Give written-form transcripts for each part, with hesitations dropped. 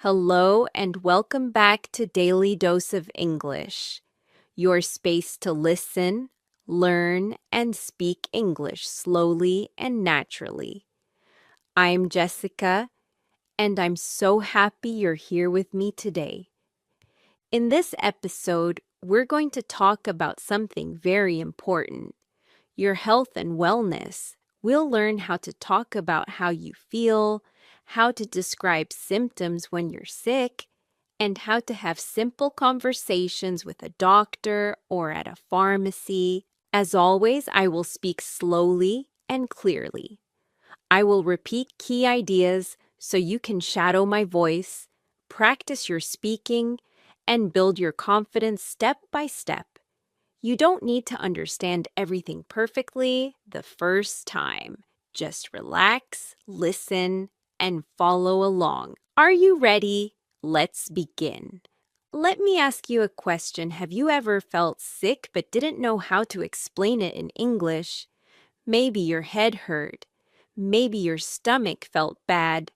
Hello and welcome back to Daily Dose of English, your space to listen, learn, and speak English slowly and naturally. I'm Jessica, and I'm so happy you're here with me today. In this episode, we're going to talk about something very important, your health and wellness. We'll learn how to talk about how you feel, how to describe symptoms when you're sick, and how to have simple conversations with a doctor or at a pharmacy. As always, I will speak slowly and clearly. I will repeat key ideas so you can shadow my voice, practice your speaking, and build your confidence step by step. You don't need to understand everything perfectly the first time. Just relax, listen, and follow along. Are you ready? Let's begin. Let me ask you a question. Have you ever felt sick but didn't know how to explain it in English? Maybe your head hurt. Maybe your stomach felt bad.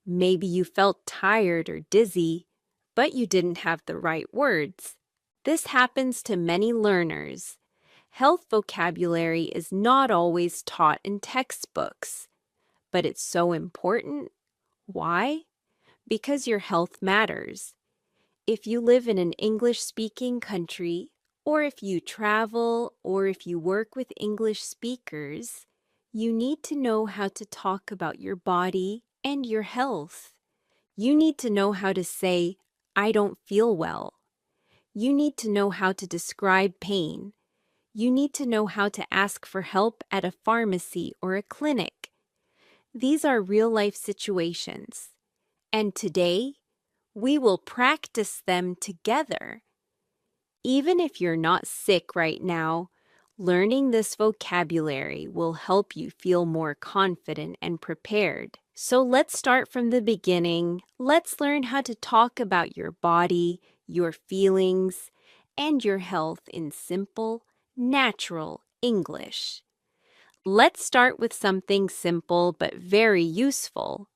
Maybe you felt tired or dizzy, but you didn't have the right words. This happens to many learners. Health vocabulary is not always taught in textbooks, but it's so important. Why? Because your health matters. If you live in an English-speaking country, or if you travel, or if you work with English speakers, you need to know how to talk about your body and your health. You need to know how to say, I don't feel well. You need to know how to describe pain. You need to know how to ask for help at a pharmacy or a clinic. These are real-life situations. And today, we will practice them together. Even if you're not sick right now, learning this vocabulary will help you feel more confident and prepared. So let's start from the beginning. Let's learn how to talk about your body, your feelings, and your health in simple, natural English. Let's start with something simple but very useful.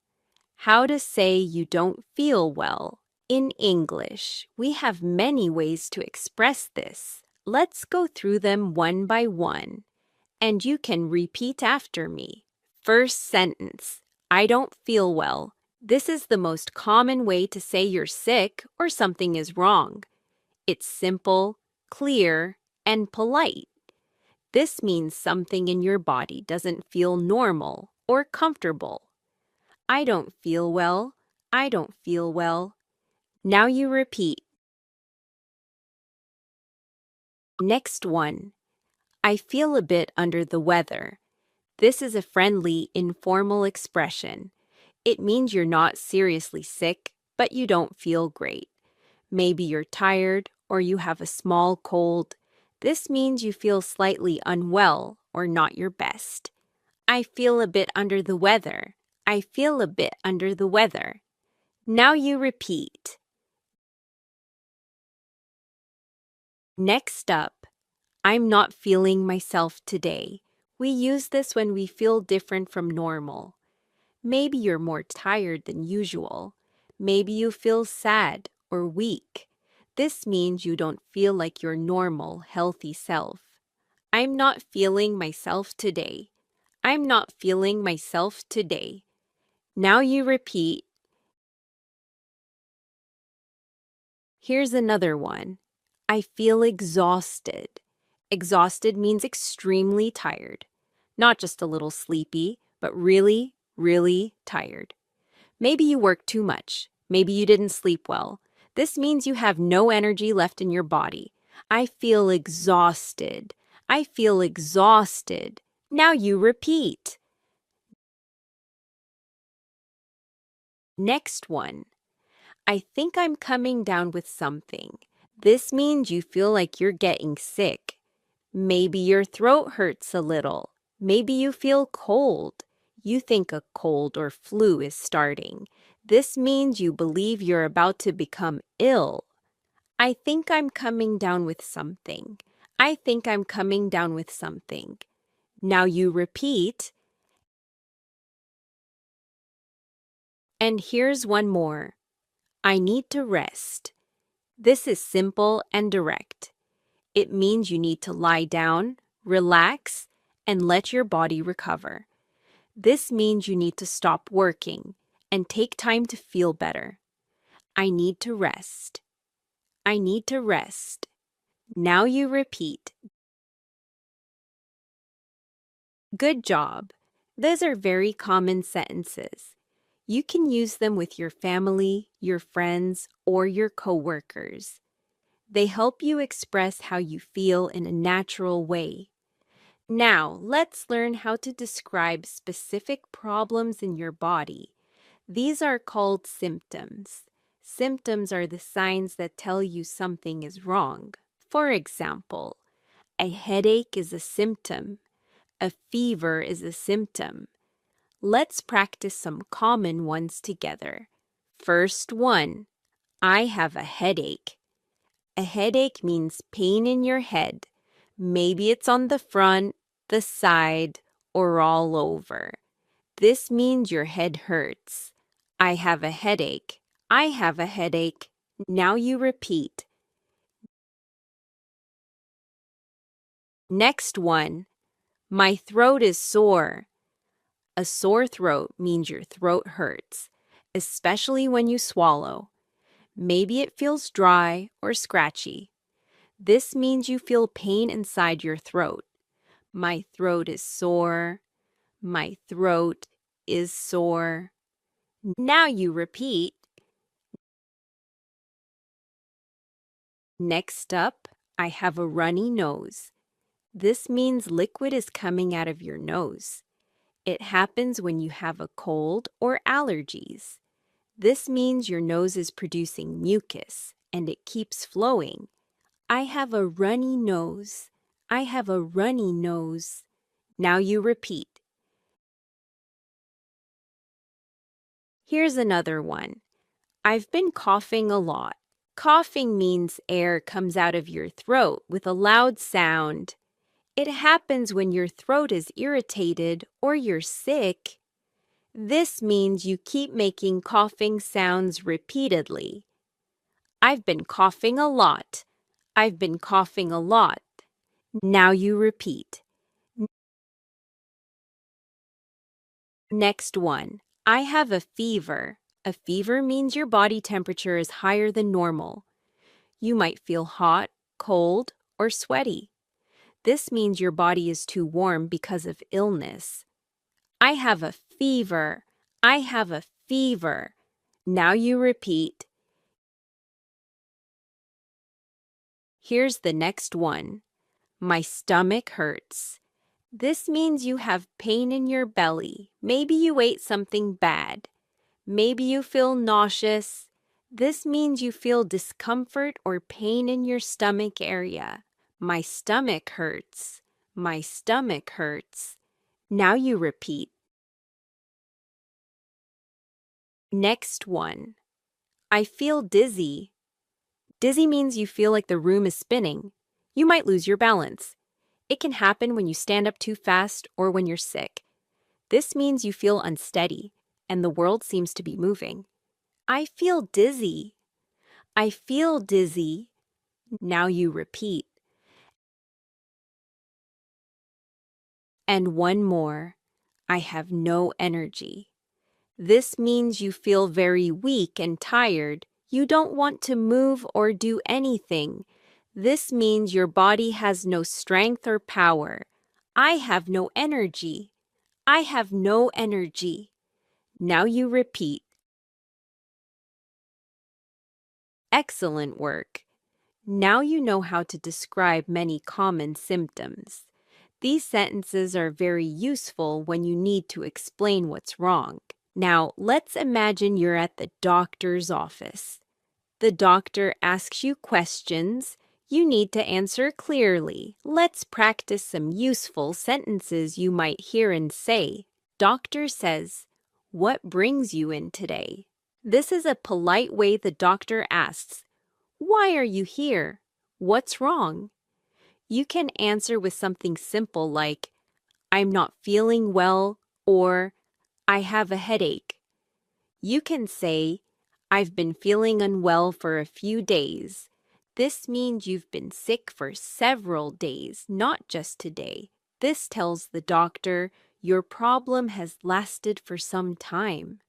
How to say you don't feel well. In English, we have many ways to express this. Let's go through them one by one, and you can repeat after me. First sentence, I don't feel well. This is the most common way to say you're sick or something is wrong. It's simple, clear, and polite. This means something in your body doesn't feel normal or comfortable. I don't feel well. I don't feel well. Now you repeat. Next one. I feel a bit under the weather. This is a friendly, informal expression. It means you're not seriously sick, but you don't feel great. Maybe you're tired or you have a small cold. This means you feel slightly unwell or not your best. I feel a bit under the weather. I feel a bit under the weather. Now you repeat. Next up, I'm not feeling myself today. We use this when we feel different from normal. Maybe you're more tired than usual. Maybe you feel sad or weak. This means you don't feel like your normal, healthy self. I'm not feeling myself today. I'm not feeling myself today. Now you repeat. Here's another one. I feel exhausted. Exhausted means extremely tired. Not just a little sleepy, but really, really tired. Maybe you worked too much. Maybe you didn't sleep well. This means you have no energy left in your body. I feel exhausted. I feel exhausted. Now you repeat. Next one. I think I'm coming down with something. This means you feel like you're getting sick. Maybe your throat hurts a little. Maybe you feel cold. You think a cold or flu is starting. This means you believe you're about to become ill. I think I'm coming down with something. I think I'm coming down with something. Now you repeat. And here's one more. I need to rest. This is simple and direct. It means you need to lie down, relax, and let your body recover. This means you need to stop working and take time to feel better. I need to rest. I need to rest. Now you repeat. Good job. Those are very common sentences. You can use them with your family, your friends, or your coworkers. They help you express how you feel in a natural way. Now, let's learn how to describe specific problems in your body. These are called symptoms. Symptoms are the signs that tell you something is wrong. For example, a headache is a symptom. A fever is a symptom. Let's practice some common ones together. First one, I have a headache. A headache means pain in your head. Maybe it's on the front, the side, or all over. This means your head hurts. I have a headache. I have a headache. Now you repeat. Next one, my throat is sore. A sore throat means your throat hurts, especially when you swallow. Maybe it feels dry or scratchy. This means you feel pain inside your throat. My throat is sore. My throat is sore. Now you repeat. Next up, I have a runny nose. This means liquid is coming out of your nose. It happens when you have a cold or allergies. This means your nose is producing mucus and it keeps flowing. I have a runny nose. I have a runny nose. Now you repeat. Here's another one. I've been coughing a lot. Coughing means air comes out of your throat with a loud sound. It happens when your throat is irritated or you're sick. This means you keep making coughing sounds repeatedly. I've been coughing a lot. I've been coughing a lot. Now you repeat. Next one. I have a fever. A fever means your body temperature is higher than normal. You might feel hot, cold, or sweaty. This means your body is too warm because of illness. I have a fever. I have a fever. Now you repeat. Here's the next one. My stomach hurts. This means you have pain in your belly. Maybe you ate something bad. Maybe you feel nauseous. This means you feel discomfort or pain in your stomach area. My stomach hurts. My stomach hurts. Now you repeat. Next one. I feel dizzy. Dizzy means you feel like the room is spinning. You might lose your balance. It can happen when you stand up too fast or when you're sick. This means you feel unsteady and the world seems to be moving. I feel dizzy. I feel dizzy. Now you repeat. And one more. I have no energy. This means you feel very weak and tired. You don't want to move or do anything. This means your body has no strength or power. I have no energy. I have no energy. Now you repeat. Excellent work. Now you know how to describe many common symptoms. These sentences are very useful when you need to explain what's wrong. Now, let's imagine you're at the doctor's office. The doctor asks you questions. You need to answer clearly. Let's practice some useful sentences you might hear and say. Doctor says, "What brings you in today?" This is a polite way the doctor asks, "Why are you here? What's wrong?" You can answer with something simple like, "I'm not feeling well," or "I have a headache." You can say, I've been feeling unwell for a few days. This means you've been sick for several days, not just today. This tells the doctor your problem has lasted for some time.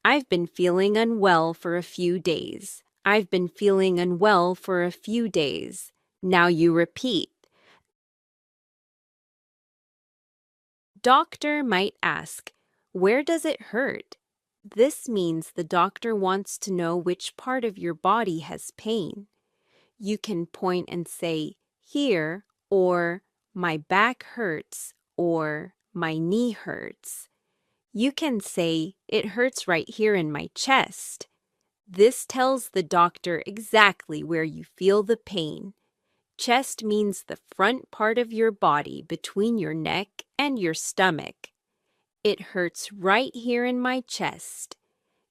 I've been feeling unwell for a few days. I've been feeling unwell for a few days. Now you repeat. Doctor might ask, where does it hurt? This means the doctor wants to know which part of your body has pain. You can point and say, here, or my back hurts, or my knee hurts. You can say, it hurts right here in my chest. This tells the doctor exactly where you feel the pain. Chest means the front part of your body between your neck and your stomach. It hurts right here in my chest.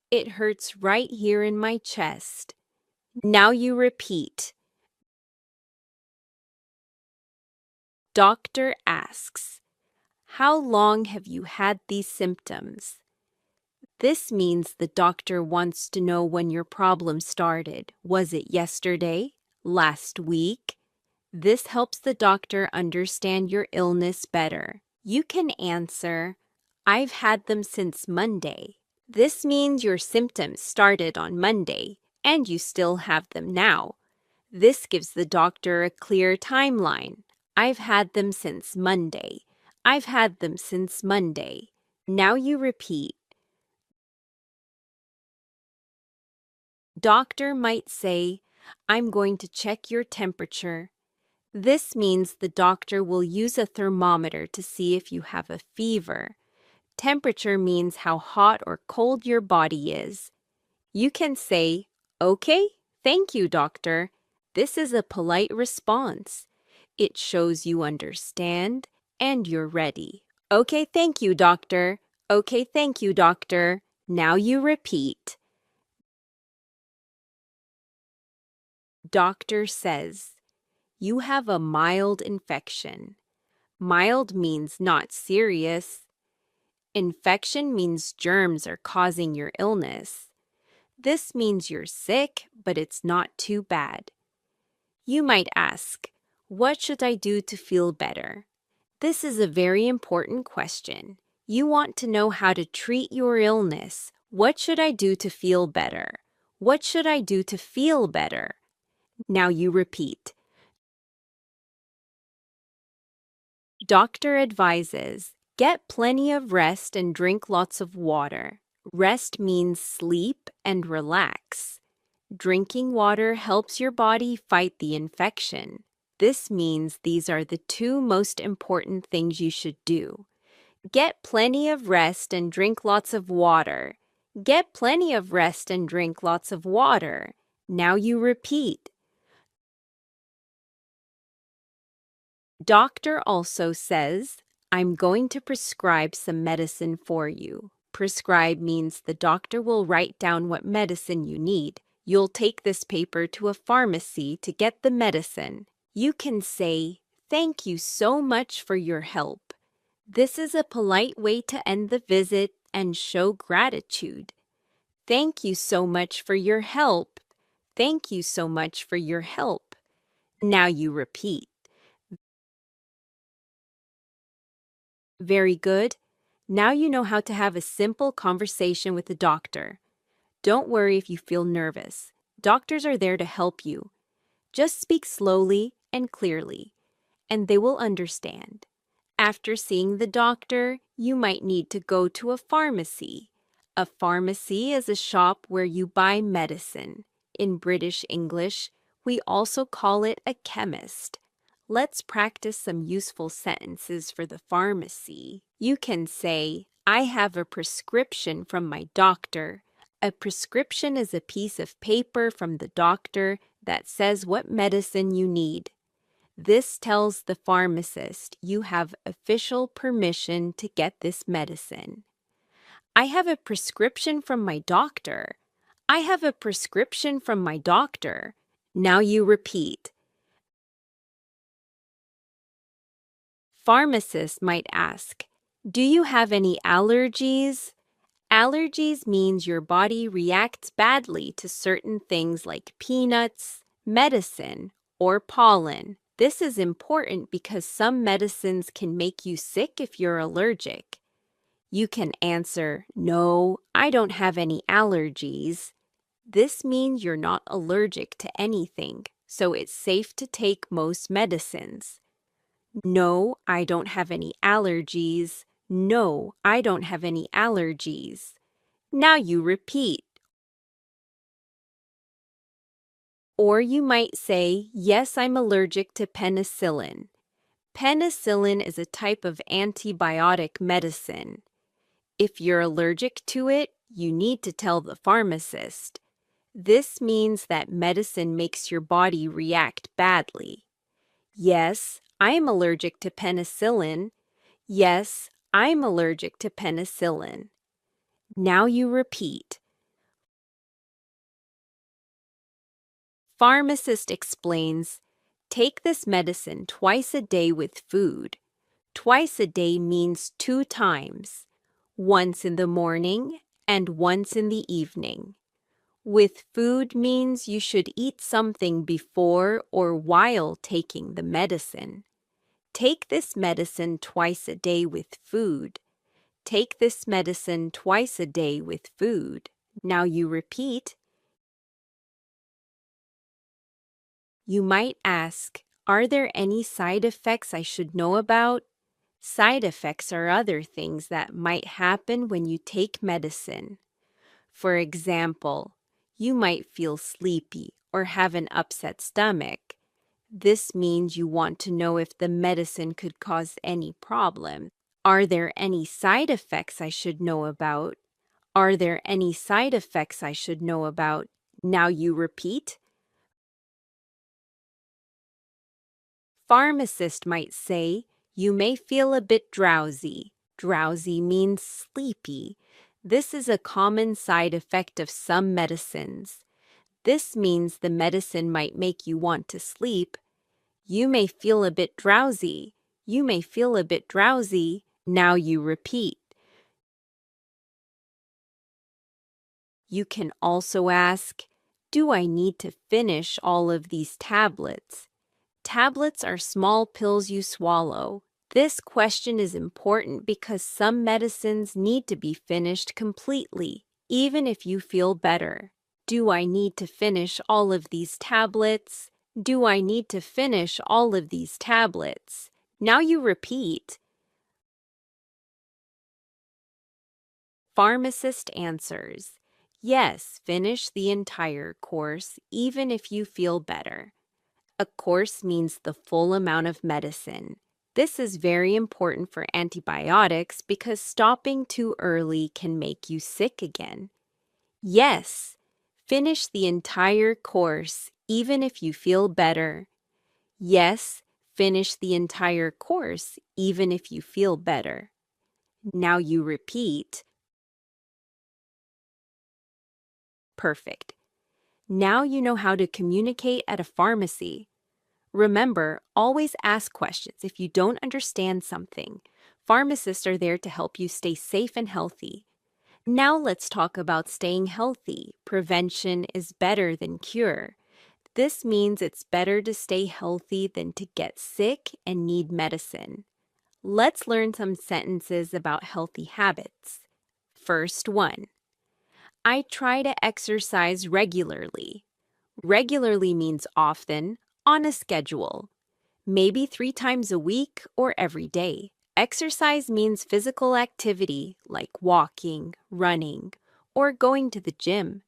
It hurts right here in my chest. Now you repeat. Doctor asks, how long have you had these symptoms? This means the doctor wants to know when your problem started. Was it yesterday? Last week? This helps the doctor understand your illness better. You can answer, I've had them since Monday. This means your symptoms started on Monday, and you still have them now. This gives the doctor a clear timeline. I've had them since Monday. I've had them since Monday. Now you repeat. Doctor might say, I'm going to check your temperature. This means the doctor will use a thermometer to see if you have a fever. Temperature means how hot or cold your body is. You can say, okay, thank you, doctor. This is a polite response. It shows you understand and you're ready. Okay, thank you, doctor. Okay, thank you, doctor. Now you repeat. Doctor says, you have a mild infection. Mild means not serious. Infection means germs are causing your illness. This means you're sick, but it's not too bad. You might ask, what should I do to feel better? This is a very important question. You want to know how to treat your illness. What should I do to feel better? What should I do to feel better? Now you repeat. Doctor advises, get plenty of rest and drink lots of water. Rest means sleep and relax. Drinking water helps your body fight the infection. This means these are the two most important things you should do. Get plenty of rest and drink lots of water. Get plenty of rest and drink lots of water. Now you repeat. Doctor also says, I'm going to prescribe some medicine for you. Prescribe means the doctor will write down what medicine you need. You'll take this paper to a pharmacy to get the medicine. You can say, thank you so much for your help. This is a polite way to end the visit and show gratitude. Thank you so much for your help. Thank you so much for your help. Now you repeat. Very good. Now you know how to have a simple conversation with the doctor. Don't worry if you feel nervous. Doctors are there to help you. Just speak slowly and clearly, and they will understand. After seeing the doctor, you might need to go to a pharmacy. A pharmacy is a shop where you buy medicine. In British English, we also call it a chemist. Let's practice some useful sentences for the pharmacy. You can say, I have a prescription from my doctor. A prescription is a piece of paper from the doctor that says what medicine you need. This tells the pharmacist you have official permission to get this medicine. I have a prescription from my doctor. I have a prescription from my doctor. Now you repeat. Pharmacists might ask, do you have any allergies? Allergies means your body reacts badly to certain things like peanuts, medicine, or pollen. This is important because some medicines can make you sick if you're allergic. You can answer, "No, I don't have any allergies." This means you're not allergic to anything, so it's safe to take most medicines. "No, I don't have any allergies." "No, I don't have any allergies." Now you repeat. Or you might say, "Yes, I'm allergic to penicillin." Penicillin is a type of antibiotic medicine. If you're allergic to it, you need to tell the pharmacist. This means that medicine makes your body react badly. "Yes, I'm allergic to penicillin." "Yes, I'm allergic to penicillin." Now you repeat. Pharmacist explains, "Take this medicine twice a day with food." Twice a day means 2 times, once in the morning and once in the evening. With food means you should eat something before or while taking the medicine. Take this medicine twice a day with food. Take this medicine twice a day with food. Now you repeat. You might ask, "Are there any side effects I should know about?" Side effects are other things that might happen when you take medicine. For example, you might feel sleepy or have an upset stomach. This means you want to know if the medicine could cause any problem. Are there any side effects I should know about? Are there any side effects I should know about? Now you repeat. Pharmacist might say, "You may feel a bit drowsy." Drowsy means sleepy. This is a common side effect of some medicines. This means the medicine might make you want to sleep. You may feel a bit drowsy. You may feel a bit drowsy. Now you repeat. You can also ask, "Do I need to finish all of these tablets?" Tablets are small pills you swallow. This question is important because some medicines need to be finished completely, even if you feel better. Do I need to finish all of these tablets? Do I need to finish all of these tablets? Now you repeat. Pharmacist answers, "Yes, finish the entire course, even if you feel better." A course means the full amount of medicine. This is very important for antibiotics because stopping too early can make you sick again. Yes, finish the entire course, even if you feel better. Yes, finish the entire course, even if you feel better. Now you repeat. Perfect. Now you know how to communicate at a pharmacy. Remember, always ask questions if you don't understand something. Pharmacists are there to help you stay safe and healthy. Now let's talk about staying healthy. Prevention is better than cure. This means it's better to stay healthy than to get sick and need medicine. Let's learn some sentences about healthy habits. First one, I try to exercise regularly. Regularly means often, on a schedule. Maybe 3 times a week or every day. Exercise means physical activity like walking, running, or going to the gym.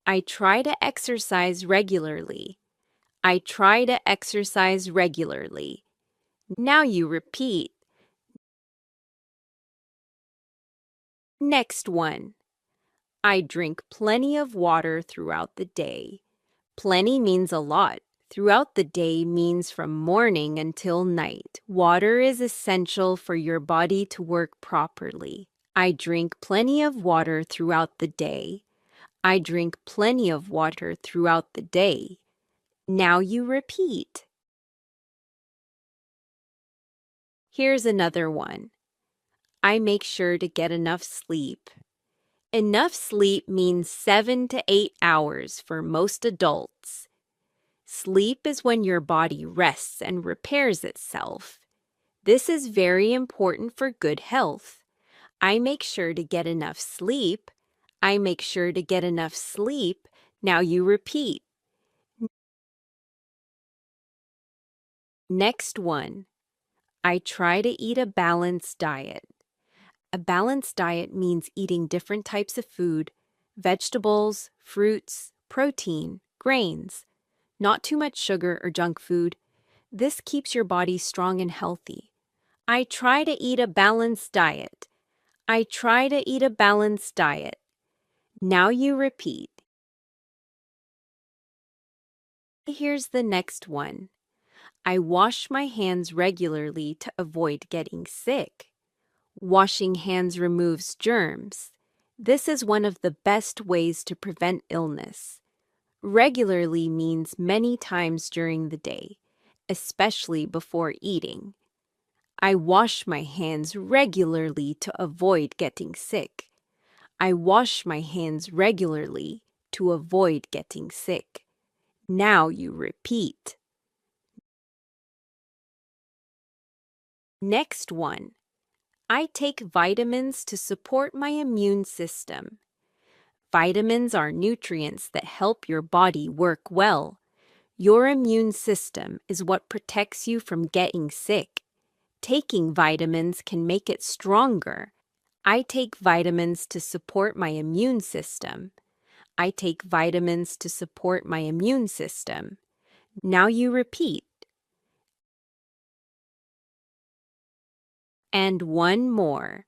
I try to exercise regularly. I try to exercise regularly. Now you repeat. Next one. I drink plenty of water throughout the day. Plenty means a lot. Throughout the day means from morning until night. Water is essential for your body to work properly. I drink plenty of water throughout the day. I drink plenty of water throughout the day. Now you repeat. Here's another one. I make sure to get enough sleep. Enough sleep means 7 to 8 hours for most adults. Sleep is when your body rests and repairs itself. This is very important for good health. I make sure to get enough sleep. I make sure to get enough sleep. Now you repeat. Next one. I try to eat a balanced diet. A balanced diet means eating different types of food, vegetables, fruits, protein, grains, not too much sugar or junk food. This keeps your body strong and healthy. I try to eat a balanced diet. I try to eat a balanced diet. Now you repeat. Here's the next one. I wash my hands regularly to avoid getting sick. Washing hands removes germs. This is one of the best ways to prevent illness. Regularly means many times during the day, especially before eating. I wash my hands regularly to avoid getting sick. I wash my hands regularly to avoid getting sick. Now you repeat. Next one. I take vitamins to support my immune system. Vitamins are nutrients that help your body work well. Your immune system is what protects you from getting sick. Taking vitamins can make it stronger. I take vitamins to support my immune system. I take vitamins to support my immune system. Now you repeat. And one more.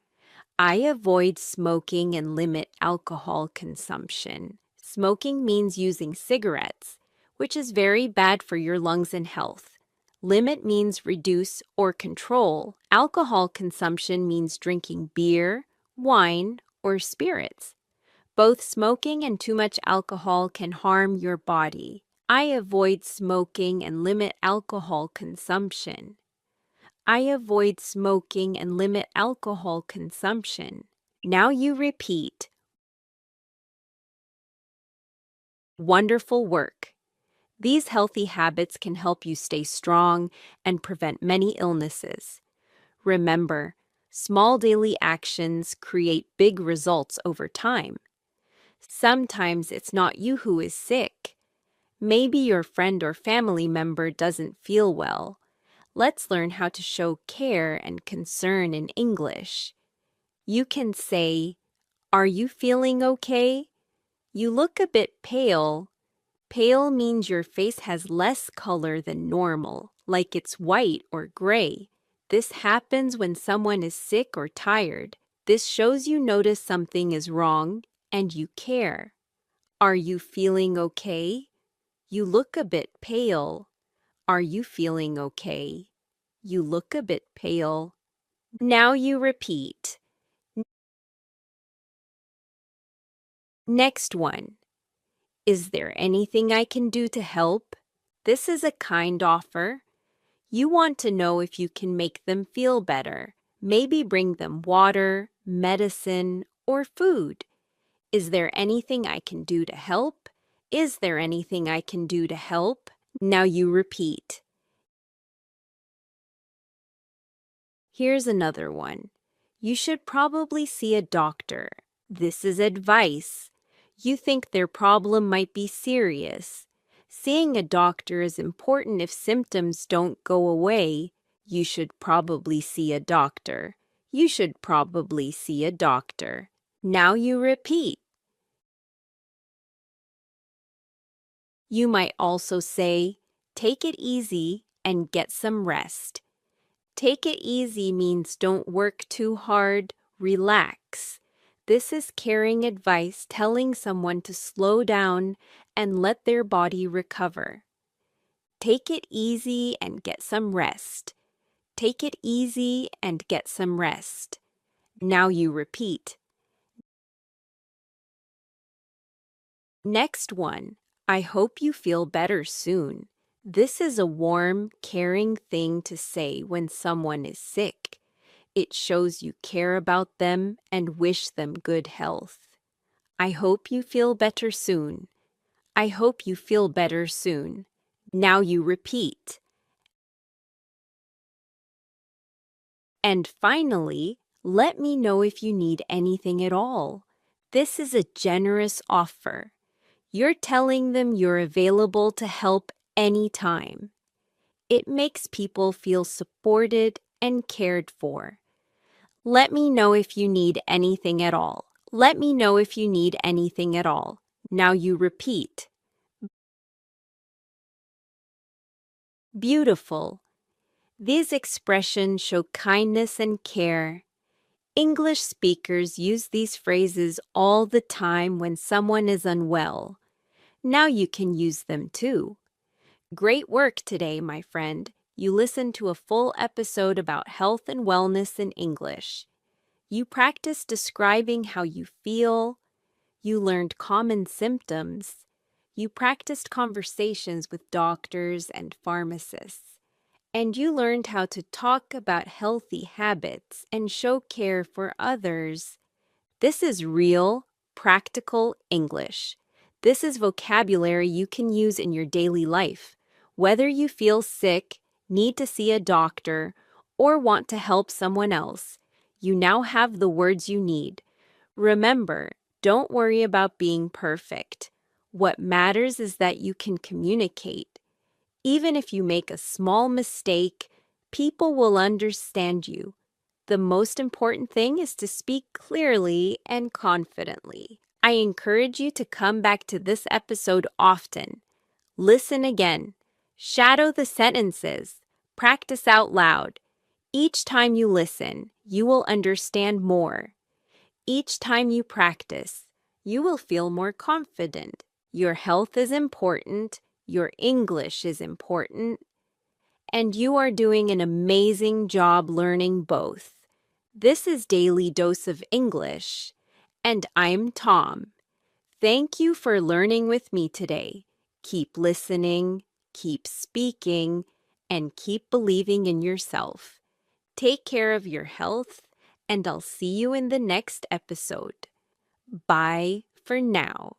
I avoid smoking and limit alcohol consumption. Smoking means using cigarettes, which is very bad for your lungs and health. Limit means reduce or control. Alcohol consumption means drinking beer, wine, or spirits. Both smoking and too much alcohol can harm your body. I avoid smoking and limit alcohol consumption. I avoid smoking and limit alcohol consumption. Now you repeat. Wonderful work. These healthy habits can help you stay strong and prevent many illnesses. Remember, small daily actions create big results over time. Sometimes it's not you who is sick. Maybe your friend or family member doesn't feel well. Let's learn how to show care and concern in English. You can say, "Are you feeling okay? You look a bit pale." Pale means your face has less color than normal, like it's white or gray. This happens when someone is sick or tired. This shows you notice something is wrong and you care. Are you feeling okay? You look a bit pale. Are you feeling okay? You look a bit pale. Now you repeat. Next one. Is there anything I can do to help? This is a kind offer. You want to know if you can make them feel better. Maybe bring them water, medicine, or food. Is there anything I can do to help? Is there anything I can do to help? Now you repeat. Here's another one. You should probably see a doctor. This is advice. You think their problem might be serious. Seeing a doctor is important if symptoms don't go away. You should probably see a doctor. You should probably see a doctor. Now you repeat. You might also say, take it easy and get some rest. Take it easy means don't work too hard, relax. This is caring advice telling someone to slow down and let their body recover. Take it easy and get some rest. Take it easy and get some rest. Now you repeat. Next one. I hope you feel better soon. This is a warm, caring thing to say when someone is sick. It shows you care about them and wish them good health. I hope you feel better soon. I hope you feel better soon. Now you repeat. And finally, let me know if you need anything at all. This is a generous offer. You're telling them you're available to help anytime. It makes people feel supported and cared for. Let me know if you need anything at all. Let me know if you need anything at all. Now you repeat. Beautiful. These expressions show kindness and care. English speakers use these phrases all the time when someone is unwell. Now you can use them too. Great work today, my friend. You listened to a full episode about health and wellness in English. You practiced describing how you feel. You learned common symptoms. You practiced conversations with doctors and pharmacists. And you learned how to talk about healthy habits and show care for others. This is real, practical English. This is vocabulary you can use in your daily life. Whether you feel sick, need to see a doctor, or want to help someone else, you now have the words you need. Remember, don't worry about being perfect. What matters is that you can communicate. Even if you make a small mistake, people will understand you. The most important thing is to speak clearly and confidently. I encourage you to come back to this episode often. Listen again. Shadow the sentences. Practice out loud. Each time you listen, you will understand more. Each time you practice, you will feel more confident. Your health is important. Your English is important. And you are doing an amazing job learning both. This is Daily Dose of English, and I'm Tom. Thank you for learning with me today. Keep listening, keep speaking, and keep believing in yourself. Take care of your health, and I'll see you in the next episode. Bye for now.